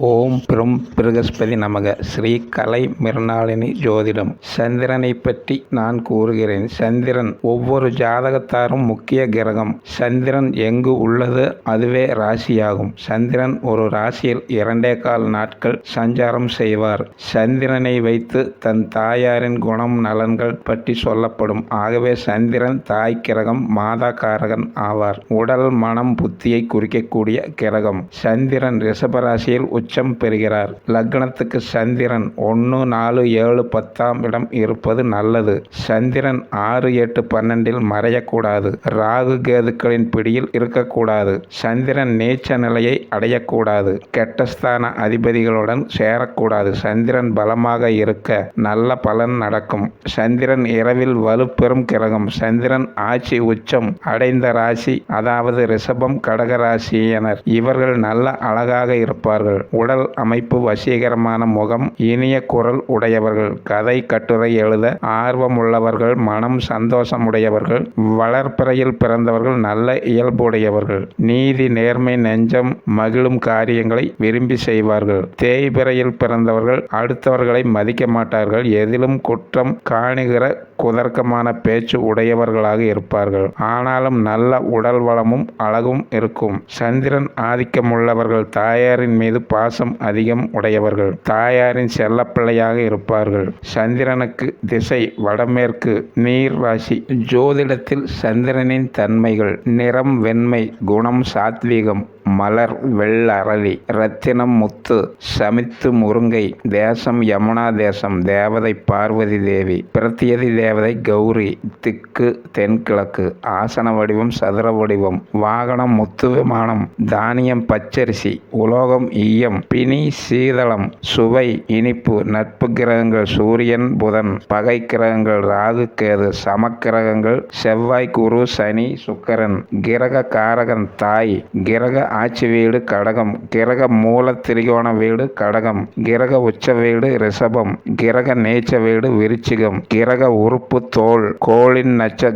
ஓம் பிரும் பிருகஸ்பதி நமக. ஸ்ரீ கலை மிருணாளினி ஜோதிடம். சந்திரனை பற்றி நான் கூறுகிறேன். சந்திரன் ஒவ்வொரு ஜாதகத்தாரும் முக்கிய கிரகம். சந்திரன் எங்கு உள்ளது அதுவே ராசியாகும். சந்திரன் ஒரு ராசியில் 2.25 நாட்கள் சஞ்சாரம் செய்வார். சந்திரனை வைத்து தன் தாயாரின் குணம் நலன்கள் பற்றி சொல்லப்படும். ஆகவே சந்திரன் தாய் கிரகம், மாதா காரகன் ஆவார். உடல் மனம் புத்தியை குறிக்கக்கூடிய கிரகம். சந்திரன் ரிஷபராசியில் உச்சம் பெறுகிறார். லக்னத்துக்கு சந்திரன் 1, 4, 7, 10ஆம் இடம் இருப்பது நல்லது. சந்திரன் 6, 8, 12இல் மறையக்கூடாது. ராகு கேதுக்களின் பிடியில் இருக்கக்கூடாது. சந்திரன் நீச்ச நிலையை அடையக்கூடாது. கெட்டஸ்தான அதிபதிகளுடன் சேரக்கூடாது. சந்திரன் பலமாக இருக்க நல்ல பலன் நடக்கும். சந்திரன் இரவில் வலுப்பெறும் கிரகம். சந்திரன் ஆட்சி உச்சம் அடைந்த ராசி அதாவது ரிஷபம், கடக ராசியினர். இவர்கள் நல்ல அழகாக இருப்பார்கள். உடல் அமைப்பு வசீகரமான முகம், இனிய குரல் உடையவர்கள். கதை கட்டுரை எழுத ஆர்வமுள்ளவர்கள், மனம் சந்தோஷமுடையவர்கள். வளர்ப்பிறையில் பிறந்தவர்கள் நல்ல இயல்புடையவர்கள். நீதி நேர்மை நெஞ்சம் மகிழும் காரியங்களை விரும்பி செய்வார்கள். தேய்பிறையில் பிறந்தவர்கள் அடுத்தவர்களை மதிக்க மாட்டார்கள். எதிலும் குற்றம் காணுகிற குதர்க்கமான பேச்சு உடையவர்களாக இருப்பார்கள். ஆனாலும் நல்ல உடல் வளமும் அழகும் இருக்கும். சந்திரன் ஆதிக்கமுள்ளவர்கள். தாயாரின் மீது பாசம் அதிகம் உடையவர்கள். தாயாரின் செல்லப்பிள்ளையாக இருப்பார்கள். சந்திரனுக்கு திசை வடமேற்கு. நீர் ராசி. ஜோதிடத்தில் சந்திரனின் தன்மைகள்: நிறம் வெண்மை, குணம் சாத்வீகம், மலர் வெள்ளரளி, ரத்தினம் முத்து, சமித்து முருங்கை, தேசம் யமுனா தேசம், தேவதை பார்வதி தேவி, பிரத்யதி தேவதை கௌரி, திக்கு தென்கிழக்கு, ஆசன வடிவம் சதுர வடிவம், வாகனம் முத்து விமானம், தானியம் பச்சரிசி, உலோகம் ஈயம், பிணி சீதளம், சுவை இனிப்பு. நட்பு கிரகங்கள் சூரியன் புதன், பகை கிரகங்கள் ராகு கேது, சமக்கிரகங்கள் செவ்வாய் குரு சனி சுக்கிரன். கிரக காரகன் தாய். கிரக ஆட்சி வீடு கடகம். கிரக மூல திரிகோண வீடு கடகம். கிரக உச்ச வீடு ரிஷபம். கிரக நீச்ச வீடு விருச்சிகம். கிரக உறுப்பு தோல். கோளின்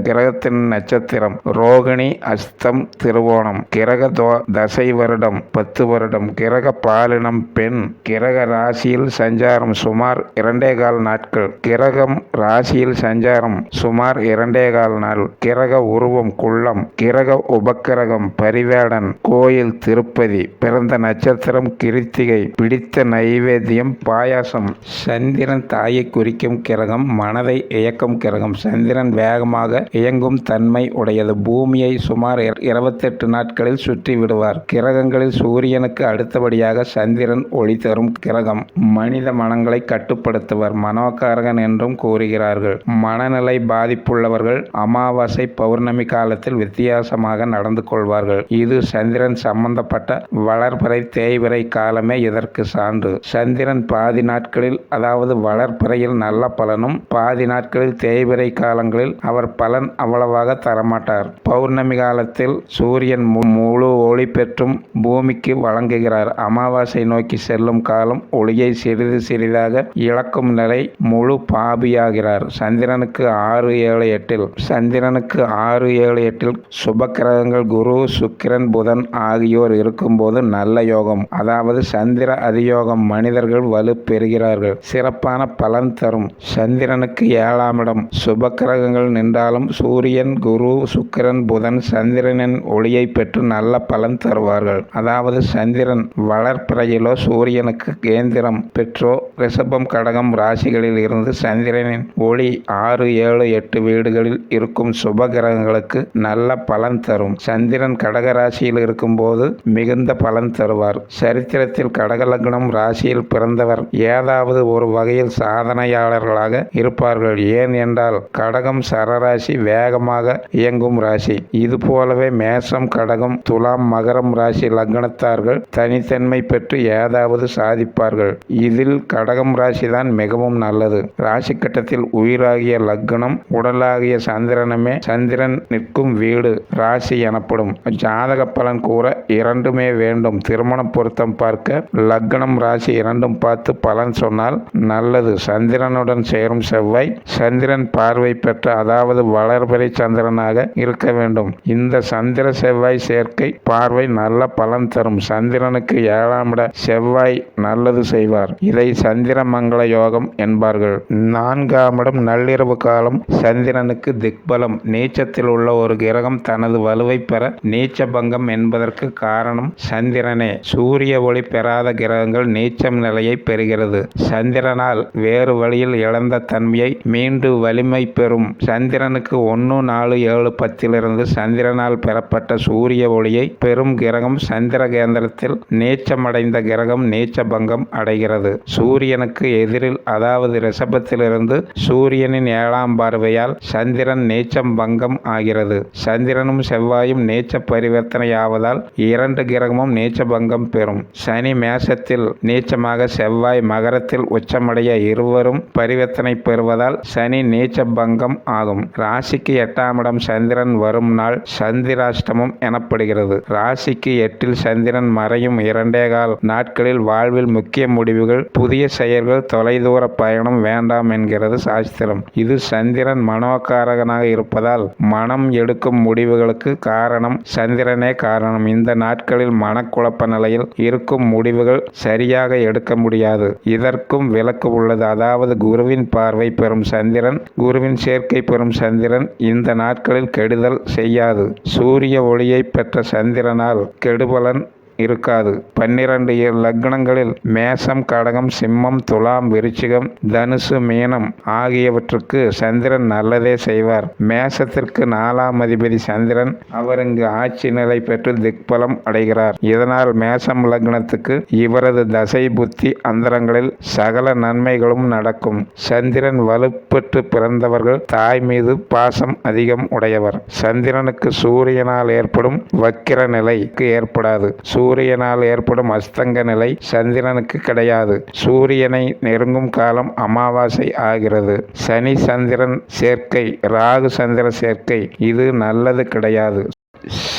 கிரகத்தின் நட்சத்திரம் ரோகிணி, அஸ்தம், திருவோணம். கிரக தசை வருடம் 10 வருடம். கிரக பாலினம் பெண். கிரக ராசியில் சஞ்சாரம் சுமார் 2.25 நாட்கள். கிரகம் ராசியில் சஞ்சாரம் சுமார் 2.25 நாள். கிரக உருவம் குள்ளம். கிரக உபக்கிரகம் பரிவேடன். கோயில் திருப்பதி. பிறந்த நட்சத்திரம் கிருத்திகை. பிடித்த நைவேத்தியம் பாயாசம். சந்திரன் தாயை குறிக்கும் கிரகம், மனதை இயக்கும் கிரகம். சந்திரன் வேகமாக இயங்கும் தன்மை உடையது. பூமியை சுமார் 28 நாட்களில் சுற்றி விடுவார். கிரகங்களில் சூரியனுக்கு அடுத்தபடியாக சந்திரன் ஒளி தரும் கிரகம். மனித மனங்களை கட்டுப்படுத்துவர். மனோகாரகன் என்றும் கூறுகிறார்கள். மனநிலை பாதிப்புள்ளவர்கள் அமாவாசை பௌர்ணமி காலத்தில் வித்தியாசமாக நடந்து கொள்வார்கள். இது சந்திரன் சம்பந்தப்பட்ட வளர்பிறை தேய்பிறை காலமே இதற்கு சான்று. சந்திரன் பாதி நாட்களில் அதாவது வளர்பிறையில் நல்ல பலனும், பாதி நாட்களில் தேய்பிறை காலங்களில் அவர் பலன் அவ்வளவாக தரமாட்டார். பௌர்ணமி காலத்தில் சூரியன் முழு ஒளி பெற்றும் பூமிக்கு வழங்குகிறார். அமாவாசை நோக்கி செல்லும் காலம் ஒளியை சிறிது சிறிதாக இழக்கும் நிலை. முழு பாபியாகிறார். சந்திரனுக்கு 6, 7, 8இல் சந்திரனுக்கு 6, 7, 8இல் சுப கிரகங்கள் குரு சுக்கிரன் புதன் ஆகியோர் இருக்கும்போது நல்ல யோகம் அதாவது சந்திர அதியோகம். மனிதர்கள் வலு பெறுகிறார்கள். சிறப்பான பலன் தரும். சந்திரனுக்கு 7ஆம் இடம். சுப கிரகங்கள் நின்றாலும் சூரியன் குரு சுக்கிரன் புதன் சந்திரனின் ஒளியை பெற்று நல்ல பலன் தருவார்கள். அதாவது சந்திரன் வளர்ப்பிறையிலோ சூரியனுக்கு கேந்திரம் பெற்றோ ரிஷபம் கடகம் ராசிகளில் இருந்து சந்திரனின் ஒளி 6, 7, 8 வீடுகளில் இருக்கும் சுப கிரகங்களுக்கு நல்ல பலன் தரும். சந்திரன் கடக ராசியில் இருக்கும்போது மிகுந்த பலன் தருவார். சரித்திரத்தில் கடக லக்னம் ராசியில் பிறந்தவர் ஏதாவது ஒரு வகையில் சாதனையாளர்களாக இருப்பார்கள். ஏன் என்றால் கடகம் சரராசி, வேகமாக இயங்கும் ராசி. இது போலவே மேஷம் கடகம் துலாம் மகரம் ராசி லக்னத்தார்கள் தனித்தன்மை பெற்று ஏதாவது சாதிப்பார்கள். இதில் கடகம் ராசிதான் மிகவும் நல்லது. ராசி கட்டத்தில் உயிராகிய லக்னம், உடலாகிய சந்திரனமே சந்திரன் நிற்கும் வீடு ராசி எனப்படும். ஜாதக பலன் கூற இரண்டுமே வேண்டும். திருமண பொருத்தம் பார்க்க லக்னம் ராசி இரண்டும் பார்த்து பலன் சொன்னால் நல்லது. சந்திரனுடன் சேரும் செவ்வாய் சந்திரன் பார்வை பெற்ற அதாவது வளர்பிறை சந்திரனாக இருக்க வேண்டும். இந்த சந்திர செவ்வாய் சேர்க்கை பார்வை நல்ல பலன் தரும். சந்திரனுக்கு 7ஆம் இட செவ்வாய் நல்லது செய்வார். இதை சந்திர மங்கள யோகம் என்பார்கள். 4ஆம் இடம் நள்ளிரவு காலம் சந்திரனுக்கு திக்பலம். நீச்சத்தில் உள்ள ஒரு கிரகம் தனது வலுவை பெற நீச்ச பங்கம் என்பதற்கு காரணம் சந்திரனே. சூரிய ஒளி பெறாத கிரகங்கள் நீச்சம் நிலையை பெறுகிறது. சந்திரனால் வேறு வழியில் இழந்த தன்மையை மீண்டு வலிமை பெறும். சந்திரனுக்கு 1, 4, 7, 10 சந்திரனால் பெறப்பட்ட சூரிய ஒளியை பெறும் கிரகம் சந்திர கேந்திரத்தில் நீச்சமடைந்த கிரகம் நீச்ச பங்கம் அடைகிறது. சூரியனுக்கு எதிரில் அதாவது ரிஷபத்திலிருந்து சூரியனின் 7ஆம் பார்வையால் சந்திரன் நீச்சம் பங்கம் ஆகிறது. சந்திரனும் செவ்வாயும் நீச்ச பரிவர்த்தனை ஆவதால் 2 கிரகமும் நீச்ச பங்கம் பெறும். சனி மேஷத்தில் நீச்சமாக செவ்வாய் மகரத்தில் உச்சமடைய இருவரும் பரிவர்த்தனை பெறுவதால் சனி நீச்ச பங்கம் ஆகும். ராசிக்கு 8ஆம் இடம் சந்திரன் வரும் நாள் சந்திராஷ்டமம் எனப்படுகிறது. ராசிக்கு 8இல் சந்திரன் மறையும் 2.25 நாட்களில் வாழ்வில் முக்கிய முடிவுகள், புதிய செயல்கள், தொலைதூர பயணம் வேண்டாம் என்கிறது சாஸ்திரம். இது சந்திரன் மனோகாரகனாக இருப்பதால் மனம் எடுக்கும் முடிவுகளுக்கு காரணம் சந்திரனே காரணம். இந்த நாட்களில் மனக்குழப்ப நிலையில் இருக்கும் முடிவுகள் சரியாக எடுக்க முடியாது. இதற்கும் விலக்கு உள்ளது. அதாவது குருவின் பார்வை பெறும் சந்திரன், குருவின் சேர்க்கை பெறும் சந்திரன் இந்த நாட்களில் கெடுதல் செய்யாது. சூரிய ஒளியை பெற்ற சந்திரனால் கெடுபலன் இருக்காது. 12 லக்னங்களில் மேசம், கடகம், சிம்மம், துலாம், விருச்சிகம், தனுசு, மீனம் ஆகியவற்றுக்கு சந்திரன் நல்லதே செய்வார். மேசத்திற்கு 4ஆம் அதிபதி சந்திரன். அவர் இங்கு ஆட்சி நிலை பெற்று திக்பலம் அடைகிறார். இதனால் மேசம் லக்னத்துக்கு இவரது தசை புத்தி அந்தரங்களில் சகல நன்மைகளும் நடக்கும். சந்திரன் வலுப்பெற்று பிறந்தவர்கள் தாய் மீது பாசம் அதிகம் உடையவர். சந்திரனுக்கு சூரியனால் ஏற்படும் வக்கிர நிலைக்கு ஏற்படாது. சூரியனால் ஏற்படும் அஸ்தங்க நிலை சந்திரனுக்கு கிடையாது. சூரியனை நெருங்கும் காலம் அமாவாசை ஆகிறது. சனி சந்திரன் சேர்க்கை, ராகு சந்திர சேர்க்கை இது நல்லது கிடையாது.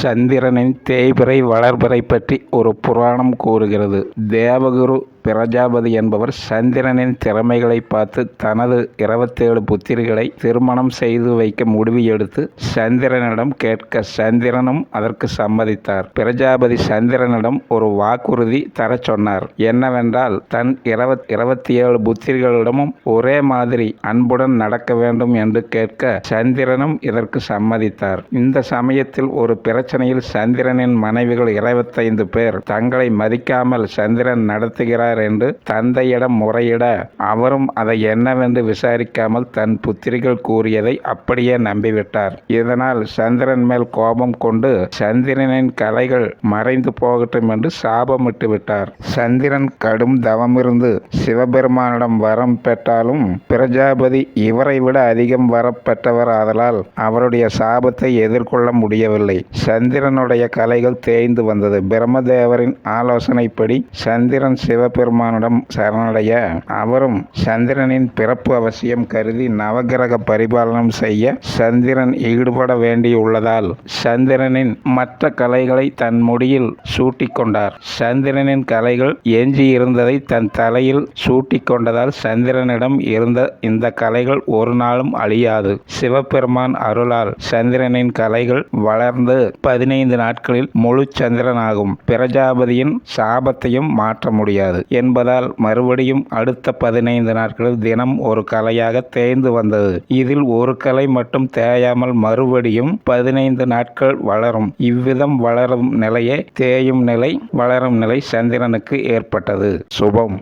சந்திரனின் தேய்பிறை வளர்பிறை பற்றி ஒரு புராணம் கூறுகிறது. தேவகுரு பிரஜாபதி என்பவர் சந்திரனின் திறமைகளை பார்த்து தனது 27 புத்திரிகளை திருமணம் செய்து வைக்க முடிவு எடுத்து சந்திரனிடம் கேட்க சந்திரனும் அதற்கு சம்மதித்தார். பிரஜாபதி சந்திரனிடம் ஒரு வாக்குறுதி தர சொன்னார். என்னவென்றால் தன் 27 புத்திரிகளிடமும் ஒரே மாதிரி அன்புடன் நடக்க வேண்டும் என்று கேட்க சந்திரனும் இதற்கு சம்மதித்தார். இந்த சமயத்தில் ஒரு பிரச்சனையில் சந்திரனின் மனைவிகள் 25 பேர் தங்களை மதிக்காமல் சந்திரன் நடத்துகிறார் என்று தந்தையிடம் முறையிட அவரும் அதை என்னவென்று விசாரிக்காமல் தன் புத்திரிகள் கூறியதை அப்படியே நம்பிவிட்டார். இதனால் சந்திரன் மேல் கோபம் கொண்டு சந்திரனின் கலைகள் மறைந்து போகட்டும் என்று சாபமிட்டு விட்டார். சந்திரன் கடும் தவமிருந்து சிவபெருமானிடம் வரம் பெற்றாலும் பிரஜாபதி இவரை விட அதிகம் வரம் பெற்றவர் ஆதலால் அவருடைய சாபத்தை எதிர்கொள்ள முடியவில்லை. சந்திரனுடைய கலைகள் தேய்ந்து வந்தது. பிரம்மதேவரின் ஆலோசனைப்படி சந்திரன் சிவபெருமானிடம் சரணடைய அவரும் சந்திரனின் பிறப்பு அவசியம் கருதி நவகிரக பரிபாலனம் செய்ய சந்திரன் ஈடுபட வேண்டியுள்ளதால் சந்திரனின் மற்ற கலைகளை தன் முடியில் சூட்டிக்கொண்டார். சந்திரனின் கலைகள் எஞ்சி இருந்ததை தன் தலையில் சூட்டிக்கொண்டதால் சந்திரனிடம் இருந்த இந்த கலைகள் ஒரு நாளும் அழியாது. சிவபெருமான் அருளால் சந்திரனின் கலைகள் வளர்ந்து 15 நாட்களில் முழு சந்திரனாகும். பிரஜாபதியின் சாபத்தையும் மாற்ற முடியாது என்பதால் மறுபடியும் அடுத்த 15 நாட்களில் தினம் ஒரு கலையாக தேய்ந்து வந்தது. இதில் ஒரு கலை மட்டும் தேயாமல் மறுபடியும் 15 நாட்கள் வளரும். இவ்விதம் வளரும் நிலையே தேயும் நிலை, வளரும் நிலை சந்திரனுக்கு ஏற்பட்டது. சுபம்.